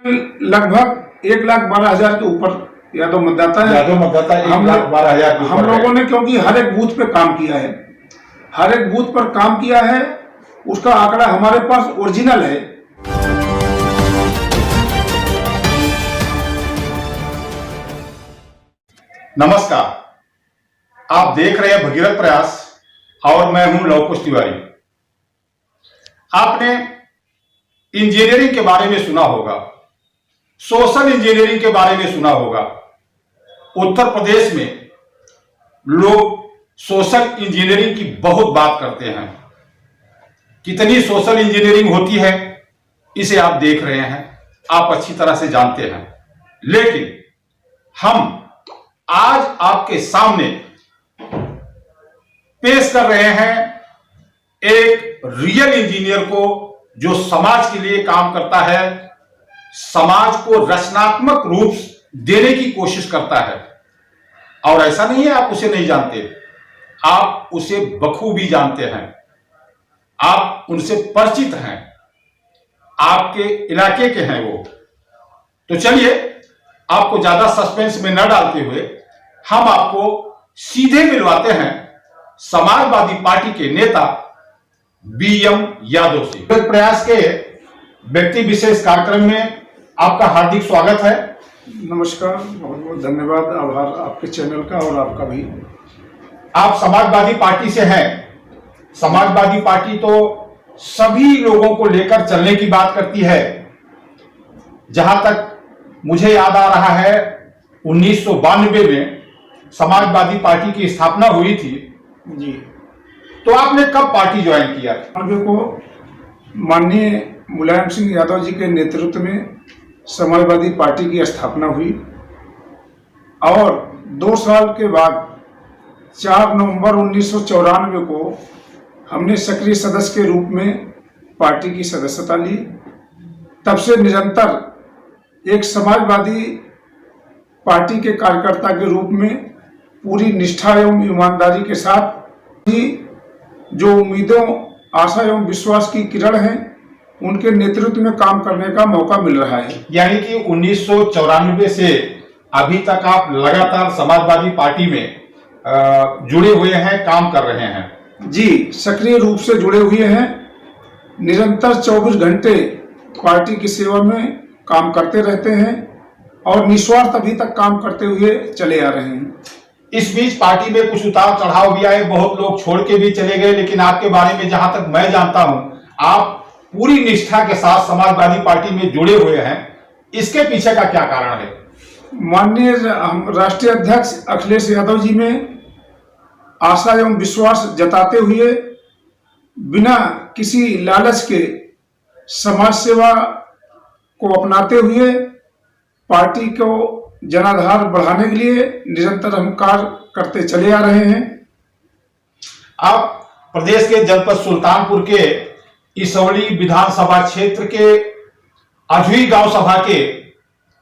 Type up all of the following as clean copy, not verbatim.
लगभग 1,12,000 के ऊपर यादव मतदाता है। यादव मतदाता 1,12,000 हम लोगों ने क्योंकि हर एक बूथ पे काम किया है, हर एक बूथ पर काम किया है, उसका आंकड़ा हमारे पास ओरिजिनल है। नमस्कार, आप देख रहे हैं भगीरथ प्रयास और मैं हूं लव कुश तिवारी। आपने इंजीनियरिंग के बारे में सुना होगा, सोशल इंजीनियरिंग के बारे में सुना होगा। उत्तर प्रदेश में लोग सोशल इंजीनियरिंग की बहुत बात करते हैं। कितनी सोशल इंजीनियरिंग होती है इसे आप देख रहे हैं, आप अच्छी तरह से जानते हैं। लेकिन हम आज आपके सामने पेश कर रहे हैं एक रियल इंजीनियर को जो समाज के लिए काम करता है, समाज को रचनात्मक रूप देने की कोशिश करता है। और ऐसा नहीं है आप उसे नहीं जानते, आप उसे बखूबी जानते हैं, आप उनसे परिचित हैं, आपके इलाके के हैं वो। तो चलिए, आपको ज्यादा सस्पेंस में न डालते हुए हम आपको सीधे मिलवाते हैं समाजवादी पार्टी के नेता बीएम यादव से। प्रयास के व्यक्ति विशेष कार्यक्रम में आपका हार्दिक स्वागत है। नमस्कार, बहुत बहुत धन्यवाद, आभार आपके चैनल का और आपका भी। आप समाजवादी पार्टी से हैं। समाजवादी पार्टी तो सभी लोगों को लेकर चलने की बात करती है। जहां तक मुझे याद आ रहा है, 1992 में समाजवादी पार्टी की स्थापना हुई थी जी। तो आपने कब पार्टी ज्वाइन किया? को माननीय मुलायम सिंह यादव जी के नेतृत्व में समाजवादी पार्टी की स्थापना हुई और 2 साल के बाद 4 नवंबर 1994 को हमने सक्रिय सदस्य के रूप में पार्टी की सदस्यता ली। तब से निरंतर एक समाजवादी पार्टी के कार्यकर्ता के रूप में पूरी निष्ठा एवं ईमानदारी के साथ ही जो उम्मीदों, आशा एवं विश्वास की किरण हैं, उनके नेतृत्व में काम करने का मौका मिल रहा है। यानी कि 1994 से अभी तक आप लगातार समाजवादी पार्टी में जुड़े हुए हैं, काम कर रहे हैं? जी, सक्रिय रूप से जुड़े हुए हैं। निरंतर 24 घंटे पार्टी की सेवा में काम करते रहते हैं और निस्वार्थ अभी तक काम करते हुए चले आ रहे हैं। इस बीच पार्टी में कुछ उतार चढ़ाव भी आए, बहुत लोग छोड़ के भी चले गए, लेकिन आपके बारे में जहां तक मैं जानता हूं, आप पूरी निष्ठा के साथ समाजवादी पार्टी में जुड़े हुए हैं। इसके पीछे का क्या कारण है? माननीय राष्ट्रीय अध्यक्ष अखिलेश यादव जी में आशा एवं विश्वास जताते हुए बिना किसी लालच के समाज सेवा को अपनाते हुए पार्टी को जनाधार बढ़ाने के लिए निरंतर हम कार्य करते चले आ रहे हैं। आप प्रदेश के जनपद सुल्तानपुर के इसौली विधानसभा क्षेत्र के अजवी गांव सभा के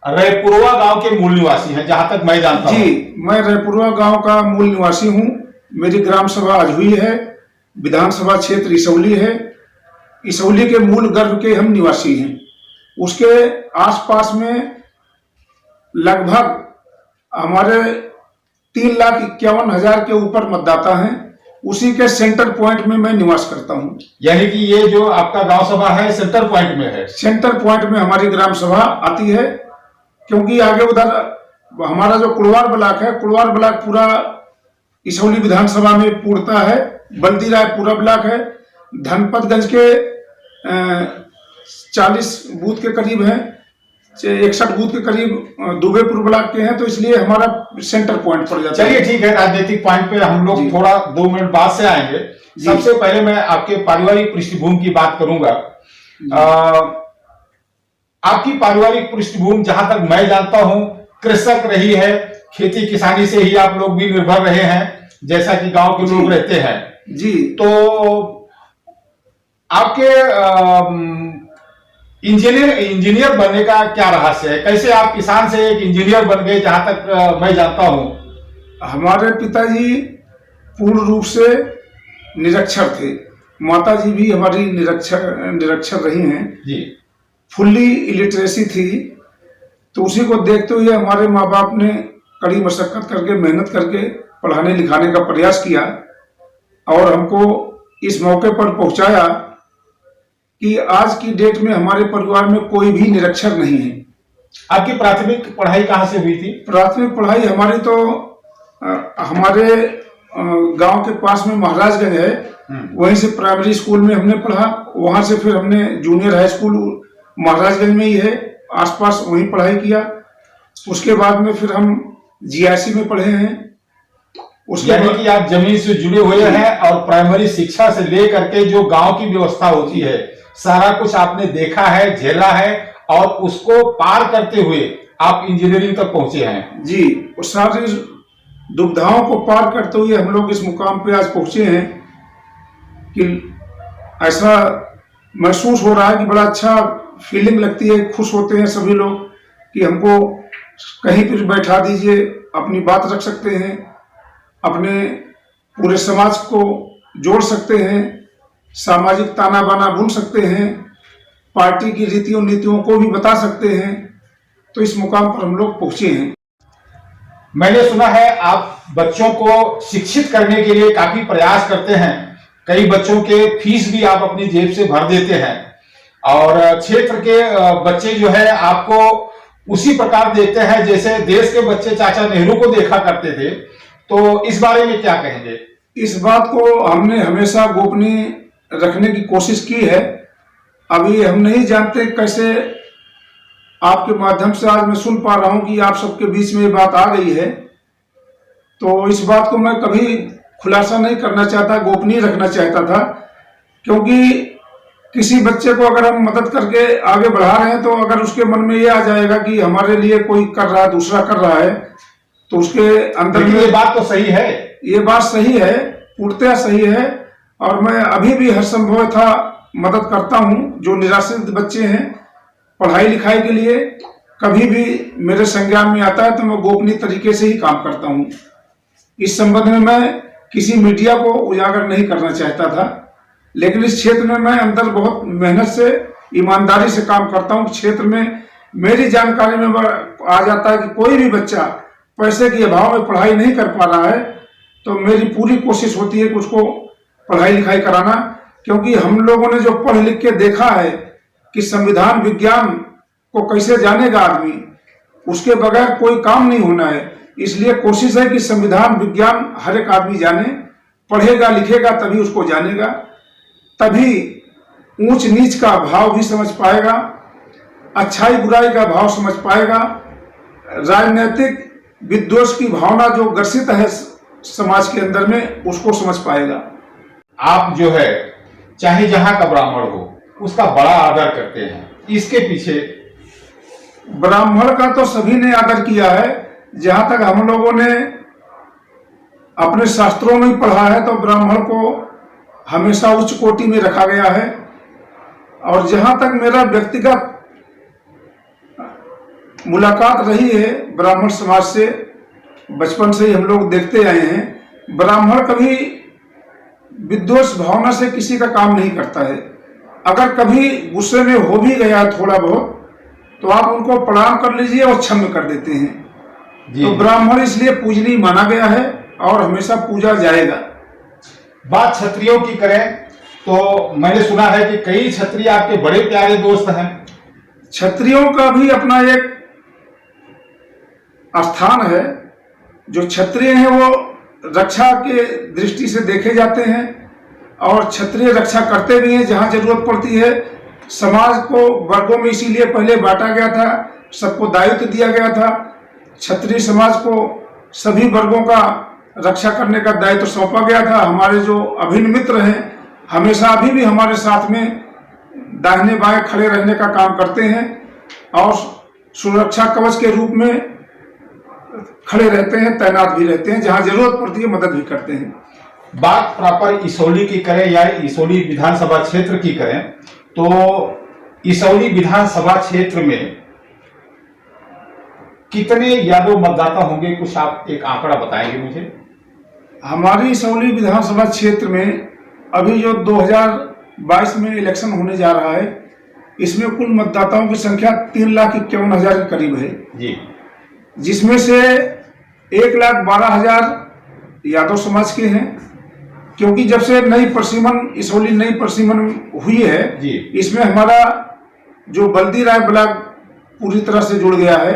रैपुरवा गांव के मूल निवासी हैं, जहां तक मैं जानता हूं। जी, मैं रैपुरवा गांव का मूल निवासी हूं। मेरी ग्राम सभा अजवी है, विधानसभा क्षेत्र इसौली है। इसौली के मूल गर्भ के हम निवासी हैं। उसके आसपास में लगभग हमारे 3,51,000 के ऊपर मतदाता हैं। उसी के सेंटर पॉइंट में मैं निवास करता हूं। यानी कि ये जो आपका गांव सभा है सेंटर पॉइंट में है? सेंटर पॉइंट में हमारी ग्राम सभा आती है, क्योंकि आगे उधर हमारा जो कुड़वार ब्लॉक है, कुड़वार ब्लॉक पूरा इसौली विधानसभा में पूर्णता है। बल्दी राय पूरा ब्लॉक है। धनपतगंज के 40 बूथ के करीब हैं, 61 बूथ के करीब दुबेपुर ब्लॉक के हैं, तो इसलिए हमारा सेंटर पॉइंट पड़ जाता है। चलिए ठीक है, राजनीतिक पॉइंट पे हम लोग थोड़ा 2 मिनट बाद से आएंगे। सबसे पहले मैं आपके पारिवारिक पृष्ठभूमि की बात करूंगा। आपकी पारिवारिक पृष्ठभूमि जहां तक मैं जानता हूं कृषक रही है, खेती किसानी से ही आप लोग भी निर्भर रहे हैं, जैसा कि गांव के लोग रहते हैं। जी, तो आपके इंजीनियर बनने का क्या रहस्य है? कैसे आप किसान से एक इंजीनियर बन गए, जहां तक मैं जानता हूं? हमारे पिताजी पूर्ण रूप से निरक्षर थे। माताजी भी हमारी निरक्षर रही हैं जी। फुल्ली इलिटरेसी थी। तो उसी को देखते हुए हमारे माँ बाप ने कड़ी मशक्कत करके, मेहनत करके पढ़ाने लिखाने का प्रयास किया और हमको इस मौके पर पहुंचाया कि आज की डेट में हमारे परिवार में कोई भी निरक्षर नहीं है। आपकी प्राथमिक पढ़ाई कहाँ से हुई थी? प्राथमिक पढ़ाई हमारी तो हमारे गांव के पास में महाराजगंज है, वहीं से प्राइमरी स्कूल में हमने पढ़ा। वहां से फिर हमने जूनियर हाई स्कूल महाराजगंज में ही है, आसपास वहीं पढ़ाई किया। उसके बाद में फिर हम जीआईसी में पढ़े हैं। उसके यानी कि आप जमीन से जुड़े हुए हैं और प्राइमरी शिक्षा से लेकर के जो गांव की व्यवस्था होती है सारा कुछ आपने देखा है, झेला है और उसको पार करते हुए आप इंजीनियरिंग तक पहुंचे हैं। जी, उस सारी दुविधाओं को पार करते हुए हम लोग इस मुकाम पे आज पहुंचे हैं कि ऐसा महसूस हो रहा है कि बड़ा अच्छा फीलिंग लगती है, खुश होते हैं सभी लोग कि हमको कहीं पर बैठा दीजिए, अपनी बात रख सकते हैं, अपने पूरे समाज को जोड़ सकते हैं, सामाजिक ताना बाना बुन सकते हैं, पार्टी की रीतियों नीतियों को भी बता सकते हैं। तो इस मुकाम पर हम लोग पहुंचे हैं। मैंने सुना है आप बच्चों को शिक्षित करने के लिए काफी प्रयास करते हैं, कई बच्चों के फीस भी आप अपनी जेब से भर देते हैं और क्षेत्र के बच्चे जो है आपको उसी प्रकार देखते हैं जैसे देश के बच्चे चाचा नेहरू को देखा करते थे। तो इस बारे में क्या कहेंगे? इस बात को हमने हमेशा गोपनीय रखने की कोशिश की है। अभी हम नहीं जानते कैसे आपके माध्यम से आज मैं सुन पा रहा हूं कि आप सबके बीच में ये बात आ गई है। तो इस बात को मैं कभी खुलासा नहीं करना चाहता, गोपनीय रखना चाहता था, क्योंकि किसी बच्चे को अगर हम मदद करके आगे बढ़ा रहे हैं तो अगर उसके मन में ये आ जाएगा कि हमारे लिए कोई कर रहा है, दूसरा कर रहा है, तो उसके अंदर में ये बात तो सही है, ये बात सही है, पूर्णतः सही है। और मैं अभी भी हर संभव था मदद करता हूं। जो निराश्रित बच्चे हैं पढ़ाई लिखाई के लिए कभी भी मेरे संज्ञान में आता है तो मैं गोपनीय तरीके से ही काम करता हूं। इस संबंध में मैं किसी मीडिया को उजागर नहीं करना चाहता था, लेकिन इस क्षेत्र में मैं अंदर बहुत मेहनत से, ईमानदारी से काम करता हूं। क्षेत्र में मेरी जानकारी में आ जाता है कि कोई भी बच्चा पैसे के अभाव में पढ़ाई नहीं कर पा रहा है तो मेरी पूरी कोशिश होती है कि उसको पढ़ाई लिखाई कराना, क्योंकि हम लोगों ने जो पढ़ लिख के देखा है कि संविधान विज्ञान को कैसे जानेगा आदमी, उसके बगैर कोई काम नहीं होना है। इसलिए कोशिश है कि संविधान विज्ञान हर एक आदमी जाने, पढ़ेगा लिखेगा तभी उसको जानेगा, तभी ऊंच नीच का भाव भी समझ पाएगा, अच्छाई बुराई का भाव समझ पाएगा, राजनीतिक विद्वेष की भावना जो ग्रसित है समाज के अंदर में उसको समझ पाएगा। आप जो है चाहे जहां का ब्राह्मण हो उसका बड़ा आदर करते हैं, इसके पीछे? ब्राह्मण का तो सभी ने आदर किया है। जहां तक हम लोगों ने अपने शास्त्रों में पढ़ा है तो ब्राह्मण को हमेशा उच्च कोटि में रखा गया है। और जहां तक मेरा व्यक्तिगत मुलाकात रही है ब्राह्मण समाज से, बचपन से ही हम लोग देखते आए हैं, ब्राह्मण कभी विद्वेष भावना से किसी का काम नहीं करता है। अगर कभी गुस्से में हो भी गया थोड़ा बहुत तो आप उनको प्रणाम कर लीजिए और क्षमा कर देते हैं। तो ब्राह्मण इसलिए पूजनीय माना गया है और हमेशा पूजा जाएगा। बात क्षत्रियों की करें तो मैंने सुना है कि कई क्षत्रिय आपके बड़े प्यारे दोस्त हैं। क्षत्रियों का भी अपना एक स्थान है। जो क्षत्रिय हैं वो रक्षा के दृष्टि से देखे जाते हैं और क्षत्रिय रक्षा करते भी हैं जहां जरूरत पड़ती है। समाज को वर्गों में इसीलिए पहले बांटा गया था, सबको दायित्व दिया गया था। क्षत्रिय समाज को सभी वर्गों का रक्षा करने का दायित्व सौंपा गया था। हमारे जो अभिन्न मित्र हैं हमेशा अभी भी हमारे साथ में दाहिने बाएं खड़े रहने का काम करते हैं और सुरक्षा कवच के रूप में खड़े रहते हैं, तैनात भी रहते हैं, जहां जरूरत पड़ती है मदद भी करते हैं। बात प्रॉपर इसौली की करें या इसौली विधानसभा क्षेत्र की करें तो इसौली विधानसभा क्षेत्र में कितने यादव मतदाता होंगे, कुछ आप एक आंकड़ा बताएंगे मुझे? हमारी इसौली विधानसभा क्षेत्र में अभी जो 2022 में इलेक्शन होने जा रहा है इसमें कुल मतदाताओं की संख्या 3,51,000 के करीब है जी, जिसमें से 1,12,000 यादव समाज के हैं, क्योंकि जब से नई परसिमन इसौली नई परसिमन हुई है जी। इसमें हमारा जो बल्दी राय ब्लॉक पूरी तरह से जुड़ गया है।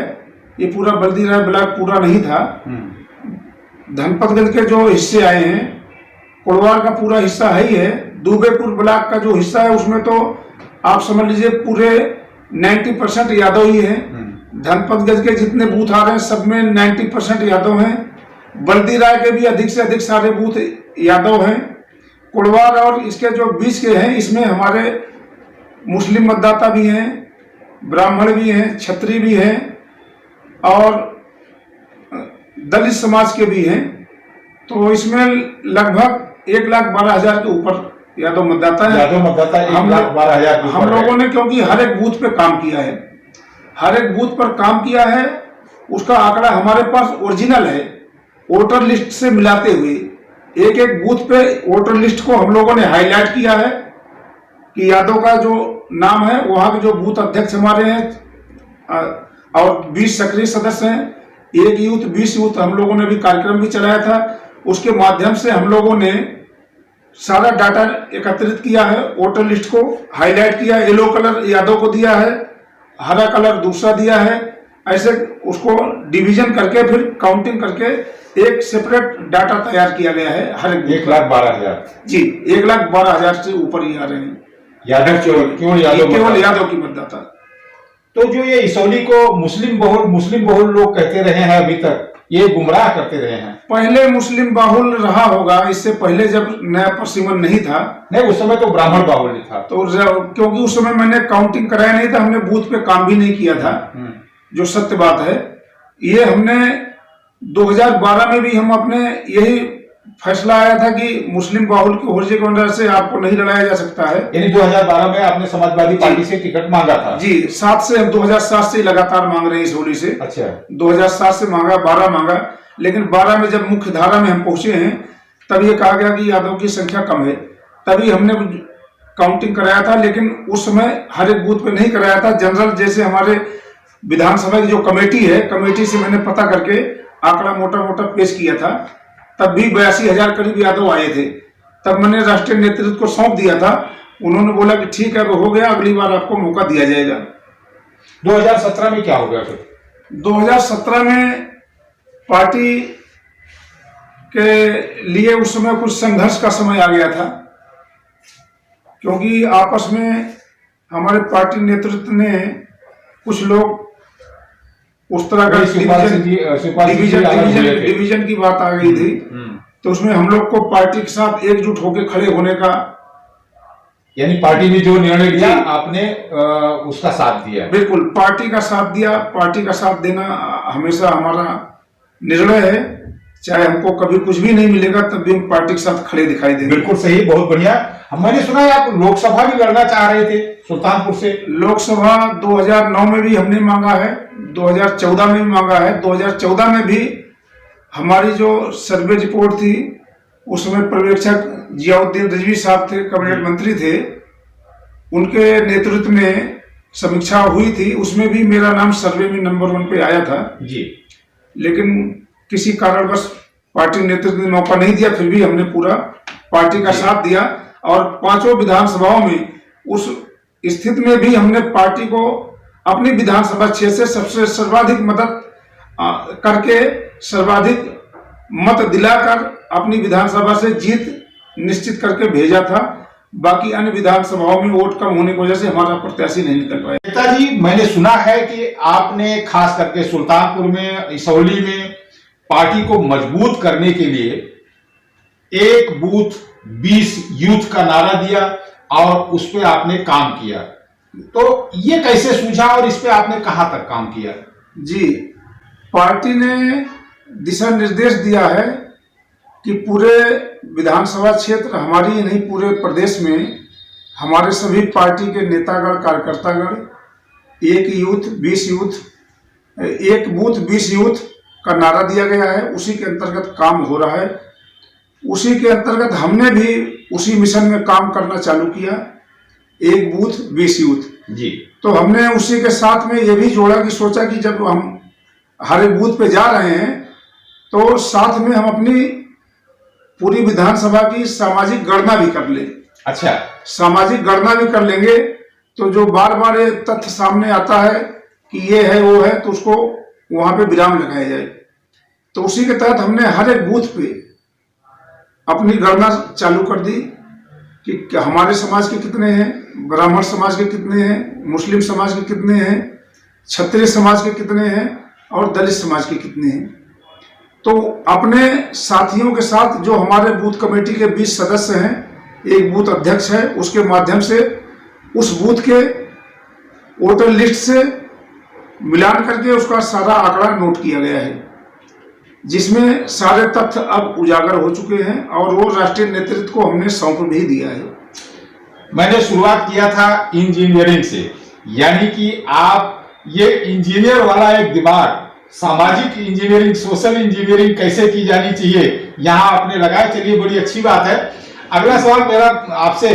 ये पूरा बल्दी राय ब्लॉक पूरा नहीं था। धनपतगंज के जो हिस्से आए हैं, कोड़वार का पूरा हिस्सा है ही है, दुबेपुर ब्लॉक का जो हिस्सा है उसमें तो आप समझ लीजिए पूरे 90% यादव ही हैं। धनपतगंज के जितने बूथ आ रहे हैं सब में 90% यादव हैं। बल्दी राय के भी अधिक से अधिक सारे बूथ यादव हैं। कोड़वार और इसके जो बीच के हैं इसमें हमारे मुस्लिम मतदाता भी हैं, ब्राह्मण भी हैं, क्षत्रिय भी हैं और दलित समाज के भी हैं। तो इसमें लगभग 1,12,000 के ऊपर यादव मतदाता है। यादव मतदाता 1,12,000 हम लोगों ने क्योंकि हर एक बूथ पे काम किया है, हर एक बूथ पर काम किया है, उसका आंकड़ा हमारे पास ओरिजिनल है। वोटर लिस्ट से मिलाते हुए एक एक बूथ पे वोटर लिस्ट को हम लोगों ने हाईलाइट किया है कि यादव का जो नाम है, वहां के जो बूथ अध्यक्ष हमारे हैं और 20 सक्रिय सदस्य हैं, 1 यूथ 20 यूथ हम लोगों ने भी कार्यक्रम भी चलाया था। उसके माध्यम से हम लोगों ने सारा डाटा एकत्रित किया है, वोटर लिस्ट को हाईलाइट किया। येलो कलर यादव को दिया है, हरा कलर दूसरा दिया है, ऐसे उसको डिवीजन करके फिर काउंटिंग करके एक सेपरेट डाटा तैयार किया गया है। हर 1,12,000 जी 1,12,000 से ऊपर ही आ रहे हैं यादव, केवल यादव की मतदाता। तो जो ये इसौली को मुस्लिम बहुल लोग कहते रहे हैं, अभी तक ये गुमराह करते रहे हैं। पहले मुस्लिम बाहुल रहा होगा, इससे पहले जब नया परसिमन नहीं था, नहीं उस समय तो ब्राह्मण बाहुल नहीं था। तो क्योंकि उस समय मैंने काउंटिंग कराया नहीं था, हमने बूथ पे काम भी नहीं किया था, जो सत्य बात है। ये हमने 2012 में भी हम अपने यही फैसला आया था कि मुस्लिम बाहुल की होर्जे की वजह से आपको नहीं लड़ाया जा सकता है। यानी 2012 में आपने समाजवादी पार्टी से टिकट मांगा था? जी 7 से, हम 2007 से लगातार मांग रहे हैं इस होली से। अच्छा, 2007 से मांगा, 12 मांगा, लेकिन 12 में जब मुख्य धारा में हम पहुंचे हैं तब ये कहा गया कि यादव की संख्या कम है, तभी हमने काउंटिंग कराया था। लेकिन उस समय हर एक बूथ पे नहीं कराया था, जनरल जैसे हमारे विधानसभा की जो कमेटी है, कमेटी से मैंने पता करके आंकड़ा मोटा मोटा पेश किया था। तब भी 82,000 करीब यादव आए थे। तब मैंने राष्ट्रीय नेतृत्व को सौंप दिया था, उन्होंने बोला कि ठीक है अब हो गया, अगली बार आपको मौका दिया जाएगा। 2017 में क्या हो गया फिर? 2017 में पार्टी के लिए उस समय कुछ संघर्ष का समय आ गया था, क्योंकि आपस में हमारे पार्टी नेतृत्व ने कुछ लोग उस तरह का डिवीजन की बात आ गई थी। तो उसमें हम लोग को पार्टी के साथ एकजुट होकर खड़े होने का, यानी पार्टी ने जो निर्णय लिया आपने उसका साथ दिया? बिल्कुल, पार्टी का साथ दिया। पार्टी का साथ देना हमेशा हमारा निर्णय है, चाहे हमको कभी कुछ भी नहीं मिलेगा तब भी हम पार्टी के साथ खड़े दिखाई देंगे। बिल्कुल सही, बहुत बढ़िया। मैंने सुना है आप लोकसभा भी लड़ना चाह रहे थे सुल्तानपुर से? लोकसभा 2009 में भी हमने मांगा है, 2014 में भी मांगा है। 2014 में भी हमारी जो सर्वे रिपोर्ट थी, उसमें पर्यवेक्षक जियाउद्दीन रिजवी साहब थे, कैबिनेट मंत्री थे, उनके नेतृत्व में समीक्षा हुई थी। उसमें भी मेरा नाम सर्वे में नंबर 1 पे आया था जी। लेकिन किसी कारणवश पार्टी नेतृत्व ने मौका नहीं दिया, फिर भी हमने पूरा पार्टी का साथ दिया और 5 विधानसभाओं में उस स्थिति में भी हमने पार्टी को अपनी विधानसभा क्षेत्र से सबसे सर्वाधिक मदद करके, सर्वाधिक मत दिलाकर अपनी विधानसभा से जीत निश्चित करके भेजा था। बाकी अन्य विधानसभाओं में वोट कम होने की वजह से हमारा प्रत्याशी नहीं निकल पाया। नेताजी, मैंने सुना है कि आपने खास करके सुल्तानपुर में, इसौली में पार्टी को मजबूत करने के लिए एक बूथ 20 यूथ का नारा दिया और उस पर आपने काम किया। तो ये कैसे सूझा और इस पे आपने कहां तक काम किया? जी, पार्टी ने दिशा निर्देश दिया है कि पूरे विधानसभा क्षेत्र, हमारी ही नहीं पूरे प्रदेश में, हमारे सभी पार्टी के नेतागण, कार्यकर्तागण 1 यूथ 20 यूथ, एक बूथ 20 यूथ का नारा दिया गया है। उसी के अंतर्गत काम हो रहा है। उसी के अंतर्गत हमने भी उसी मिशन में काम करना चालू किया। एक बूथ 20 यूथ। जी। तो हमने उसी के साथ में ये भी जोड़ा कि सोचा कि जब हम हर एक बूथ पे जा रहे हैं तो साथ में हम अपनी पूरी विधानसभा की सामाजिक गणना भी कर लें। अच्छा। सामाजिक गणना भी कर लेंगे तो जो बार बार ये तथ्य सामने आता है कि ये है वो है, तो उसको वहां पे विराम लगाया जाए। तो उसी के तहत हमने हर एक बूथ पे अपनी गणना चालू कर दी कि हमारे समाज के कितने हैं, ब्राह्मण समाज के कितने हैं, मुस्लिम समाज के कितने हैं, क्षत्रिय समाज के कितने हैं और दलित समाज के कितने हैं। तो अपने साथियों के साथ जो हमारे बूथ कमेटी के 20 सदस्य हैं, एक बूथ अध्यक्ष है, उसके माध्यम से उस बूथ के वोटर लिस्ट से मिलान करके उसका सारा आंकड़ा नोट किया गया है, जिसमें सारे तथ्य अब उजागर हो चुके हैं और वो राष्ट्रीय नेतृत्व को हमने सौंप भी दिया है। मैंने शुरुआत किया था इंजीनियरिंग से, यानी कि आप ये इंजीनियर वाला एक दिमाग, सामाजिक इंजीनियरिंग, सोशल इंजीनियरिंग कैसे की जानी चाहिए, यहां आपने लगाया। चलिए, बड़ी अच्छी बात है। अगला सवाल मेरा आपसे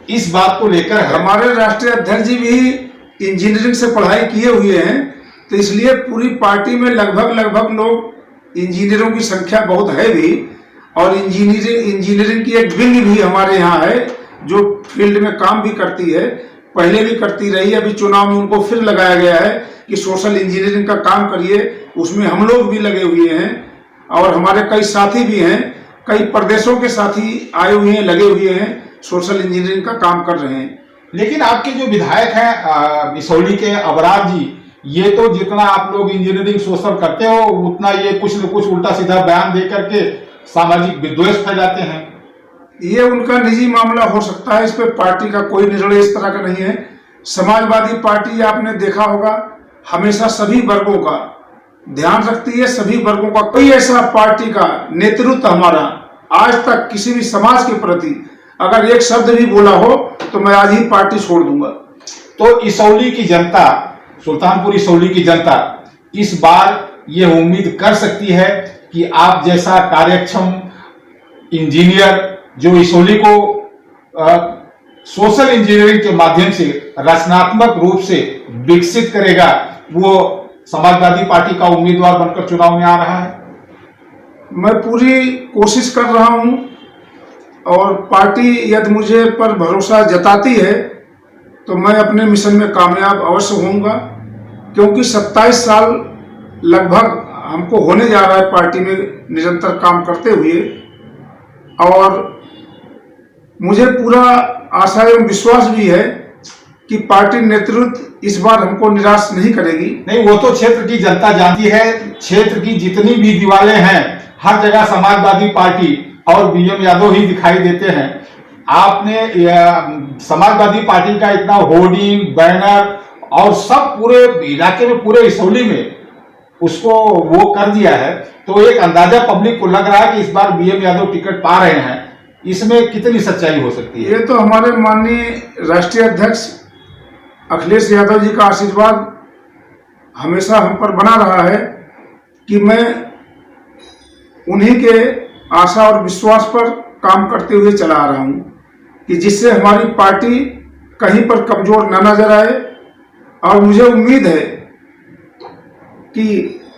इस बात को लेकर है। हमारे राष्ट्रीय अध्यक्ष जी भी इंजीनियरिंग से पढ़ाई किए हुए हैं, तो इसलिए पूरी पार्टी में लगभग लोग इंजीनियरों की संख्या बहुत है भी, और इंजीनियरिंग की एक विंग भी हमारे यहाँ है जो फील्ड में काम भी करती है, पहले भी करती रही। अभी चुनाव में उनको फिर लगाया गया है कि सोशल इंजीनियरिंग का काम करिए, उसमें हम लोग भी लगे हुए हैं और हमारे कई साथी भी हैं, कई प्रदेशों के साथी आए हुए हैं, लगे हुए हैं, सोशल इंजीनियरिंग का काम कर रहे हैं। लेकिन आपके जो विधायक हैं इसौली के अबरार जी, ये तो जितना आप लोग इंजीनियरिंग सोशल करते हो उतना ये कुछ न कुछ उल्टा सीधा बयान दे करके सामाजिक विद्वेष फैलाते हैं। ये उनका निजी मामला हो सकता है, इस पे पार्टी का कोई निर्णय इस तरह का नहीं है। समाजवादी पार्टी आपने देखा होगा हमेशा सभी वर्गों का ध्यान रखती है, सभी वर्गों का। कोई ऐसा पार्टी का नेतृत्व हमारा आज तक किसी भी समाज के प्रति अगर एक शब्द भी बोला हो तो मैं आज ही पार्टी छोड़ दूंगा। तो इसौली की जनता, सुल्तानपुर इसौली की जनता इस बार ये उम्मीद कर सकती है कि आप जैसा कार्यक्षम इंजीनियर जो इसौली को सोशल इंजीनियरिंग के माध्यम से रचनात्मक रूप से विकसित करेगा, वो समाजवादी पार्टी का उम्मीदवार बनकर चुनाव में आ रहा है। मैं पूरी कोशिश कर रहा हूं और पार्टी यदि मुझे पर भरोसा जताती है तो मैं अपने मिशन में कामयाब अवश्य होऊंगा, क्योंकि 27 साल लगभग हमको होने जा रहा है पार्टी में निरंतर काम करते हुए, और मुझे पूरा आशा एवं विश्वास भी है कि पार्टी नेतृत्व इस बार हमको निराश नहीं करेगी। नहीं, वो तो क्षेत्र की जनता जानती है। क्षेत्र की जितनी भी दीवारें हैं हर जगह समाजवादी पार्टी और बीएम यादव ही दिखाई देते हैं। आपने समाजवादी पार्टी का इतना होर्डिंग, बैनर और सब पूरे इलाके में, पूरे इसौली में उसको वो कर दिया है, तो एक अंदाजा पब्लिक को लग रहा है कि इस बार बीएम यादव टिकट पा रहे हैं। इसमें कितनी सच्चाई हो सकती है? ये तो हमारे माननीय राष्ट्रीय अध्यक्ष अखिलेश यादव जी का आशीर्वाद हमेशा हम पर बना रहा है कि मैं उन्हीं के आशा और विश्वास पर काम करते हुए चला आ रहा हूं, कि जिससे हमारी पार्टी कहीं पर कमजोर न नजर आए। और मुझे उम्मीद है कि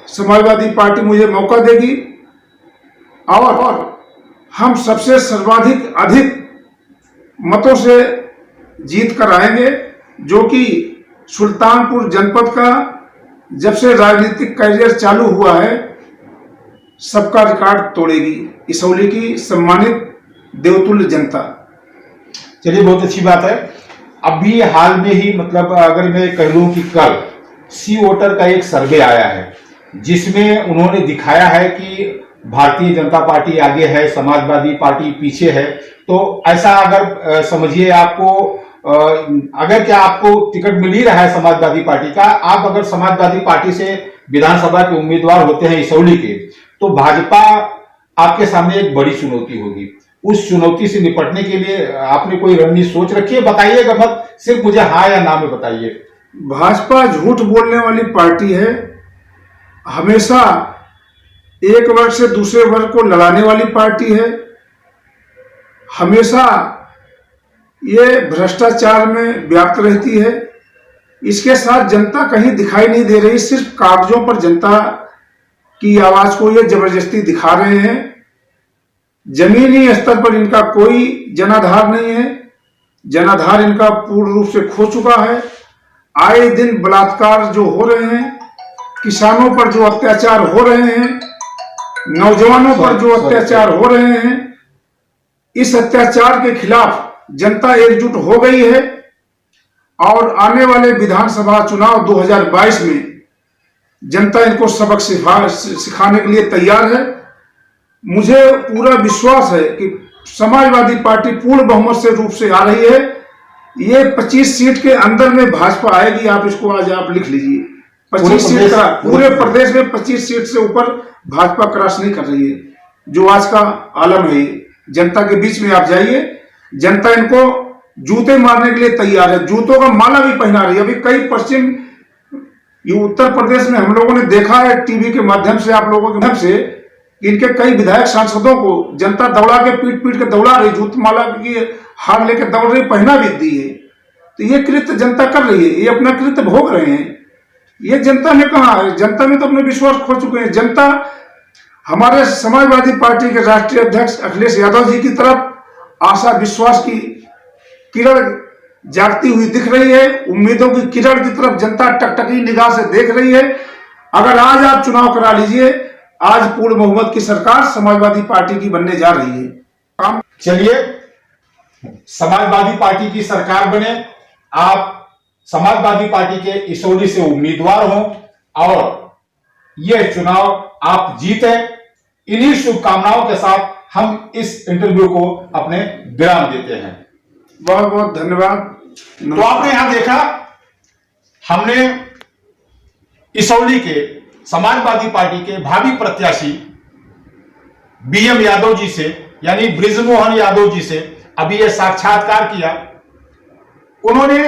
समाजवादी पार्टी मुझे मौका देगी और हम सबसे सर्वाधिक अधिक मतों से जीत कर आएंगे, जो कि सुल्तानपुर जनपद का जब से राजनीतिक करियर चालू हुआ है सबका रिकॉर्ड तोड़ेगी इसौली की सम्मानित देवतुल्य जनता। चलिए, बहुत अच्छी बात है। अभी हाल में ही, मतलब अगर मैं कह लूं कि कल सी वोटर का एक सर्वे आया है जिसमें उन्होंने दिखाया है कि भारतीय जनता पार्टी आगे है, समाजवादी पार्टी पीछे है। तो ऐसा अगर समझिए, आपको अगर क्या आपको टिकट मिल ही रहा है समाजवादी पार्टी का, आप अगर समाजवादी पार्टी से विधानसभा के उम्मीदवार होते हैं इसौली के, तो भाजपा आपके सामने एक बड़ी चुनौती होगी। उस चुनौती से निपटने के लिए आपने कोई रणनीति सोच रखी है? बताइएगा मत, सिर्फ मुझे हाँ या ना में बताइए। भाजपा झूठ बोलने वाली पार्टी है, हमेशा एक वर्ग से दूसरे वर्ग को लड़ाने वाली पार्टी है, हमेशा ये भ्रष्टाचार में व्याप्त रहती है, इसके साथ जनता कहीं दिखाई नहीं दे रही, सिर्फ कागजों पर जनता की आवाज को ये जबरदस्ती दिखा रहे हैं। जमीनी स्तर पर इनका कोई जनाधार नहीं है, जनाधार इनका पूर्ण रूप से खो चुका है। आए दिन बलात्कार जो हो रहे हैं, किसानों पर जो अत्याचार हो रहे हैं, नौजवानों पर जो अत्याचार हो रहे हैं, इस अत्याचार के खिलाफ जनता एकजुट हो गई है और आने वाले विधानसभा चुनाव 2022 में जनता इनको सबक सिखाने के लिए तैयार है। मुझे पूरा विश्वास है कि समाजवादी पार्टी पूर्ण बहुमत से रूप से आ रही है। ये 25 सीट के अंदर में भाजपा आएगी। आप इसको आज आप लिख लीजिए, 25 सीट का पूरे प्रदेश में 25 सीट से ऊपर भाजपा क्रॉस नहीं कर रही है। जो आज का आलम है, जनता के बीच में आप जाइए, जनता इनको जूते मारने के लिए तैयार है, जूतों का माला भी पहना रही है। अभी कई पश्चिम ये उत्तर प्रदेश में हम लोगों ने देखा है टीवी के माध्यम से, आप लोगों के माध्यम से, इनके कई विधायक सांसदों को जनता दौड़ा के पीट पीट के दौड़ा रही, जूत माला की हार लेके दौड़ रही, पहना भी दी है। तो ये कृत्य जनता कर रही है, ये अपना कृत्य भोग रहे हैं। ये जनता ने कहा है, जनता ने तो अपने विश्वास खो चुके हैं। जनता हमारे समाजवादी पार्टी के राष्ट्रीय अध्यक्ष अखिलेश यादव जी की तरफ आशा विश्वास की किरण जागती हुई दिख रही है। उम्मीदों की किरण की तरफ जनता टकटकी निगाह से देख रही है। अगर आज आप चुनाव करा लीजिए, आज पूर्ण बहुमत की सरकार समाजवादी पार्टी की बनने जा रही है। चलिए, समाजवादी पार्टी की सरकार बने, आप समाजवादी पार्टी के इसौली से उम्मीदवार हो और यह चुनाव आप जीते। इन्हीं शुभकामनाओं के साथ हम इस इंटरव्यू को अपने विराम देते हैं। बहुत बहुत धन्यवाद। तो आपने यहां देखा, हमने इसौली के समाजवादी पार्टी के भावी प्रत्याशी बीएम यादव जी से, यानी बृजमोहन यादव जी से अभी यह साक्षात्कार किया। उन्होंने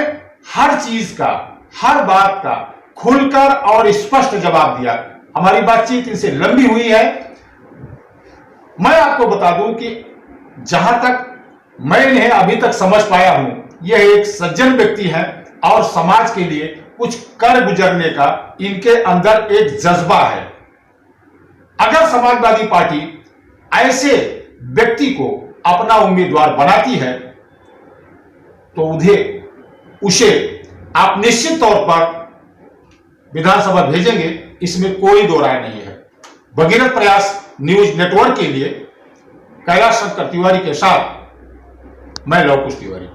हर चीज का, हर बात का खुलकर और स्पष्ट जवाब दिया। हमारी बातचीत इनसे लंबी हुई है। मैं आपको बता दूं कि जहां तक मैं इन्हें अभी तक समझ पाया हूं, यह एक सज्जन व्यक्ति है और समाज के लिए कुछ कर गुजरने का इनके अंदर एक जज्बा है। अगर समाजवादी पार्टी ऐसे व्यक्ति को अपना उम्मीदवार बनाती है तो उसे आप निश्चित तौर पर विधानसभा भेजेंगे, इसमें कोई दो राय नहीं है। भगीरथ प्रयास न्यूज नेटवर्क के लिए कैलाश शंकर तिवारी के साथ मैं लव कुश तिवारी।